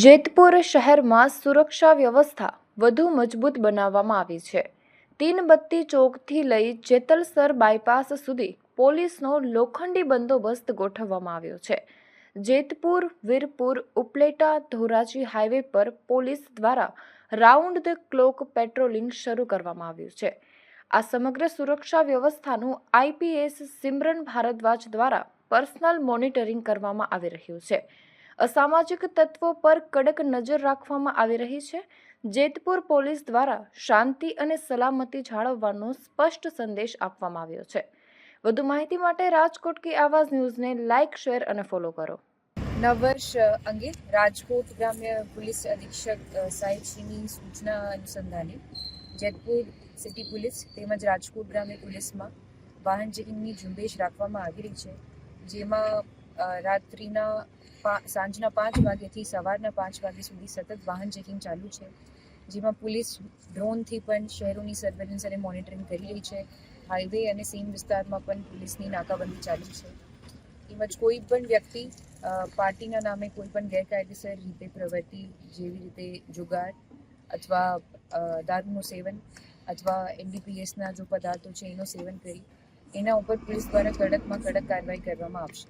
જેતપુર શહેરમાં સુરક્ષા વ્યવસ્થા વધુ મજબૂત બનાવવામાં આવી છે. તીનબત્તી ચોકથી લઈ જેતલસર બાયપાસ સુધી પોલીસનો લોખંડી બંદોબસ્ત ગોઠવવામાં આવ્યો છે. જેતપુર, વીરપુર, ઉપલેટા, ધોરાજી હાઈવે પર પોલીસ દ્વારા રાઉન્ડ ધ ક્લોક પેટ્રોલિંગ શરૂ કરવામાં આવ્યું છે. આ સમગ્ર સુરક્ષા વ્યવસ્થાનું આઈપીએસ સિમરન ભારદ્વાજ દ્વારા પર્સનલ મોનિટરિંગ કરવામાં આવી રહ્યું છે. અસામાજિક તત્વો પર કડક નજર રાખવામાં આવી રહી છે. જેતપુર પોલીસ દ્વારા શાંતિ અને સલામતી જાળવવાનો સ્પષ્ટ સંદેશ આપવામાં આવ્યો છે. વધુ માહિતી માટે રાજકોટ કી આવાજ ન્યૂઝને લાઇક, શેર અને ફોલો કરો. નવવર્ષ અંગે રાજકોટ ગ્રામ્ય પોલીસ અધિક્ષક સાહેબશ્રીની સૂચના અનુસંધાને જેતપુર સિટી પોલીસ તેમજ રાજકોટ ગ્રામ્ય પોલીસમાં વાહન ચેકિંગની ઝુંબેશ રાખવામાં આવી રહી છે, જેમાં સાંજના 5 વાગ્યાથી સવારના 5 વાગ્યા સુધી સતત વાહન ચેકિંગ ચાલુ છે, જેમાં પોલીસ ડ્રોનથી પણ શહેરોની સર્વેલન્સ અને મોનિટરિંગ કરી રહી છે. હાઈવે અને સીમ વિસ્તારમાં પણ પોલીસની નાકાબંધી ચાલુ છે. તેમજ કોઈ પણ વ્યક્તિ પાર્ટીના નામે કોઈ પણ ગેરકાયદેસર રીતે પ્રવૃત્તિ, જેવી રીતે જુગાર અથવા દારૂનું સેવન અથવા એનડીપીએસના જો પદાર્થો છે એનું સેવન કરી એના ઉપર પોલીસ દ્વારા કડકમાં કડક કાર્યવાહી કરવામાં આવશે.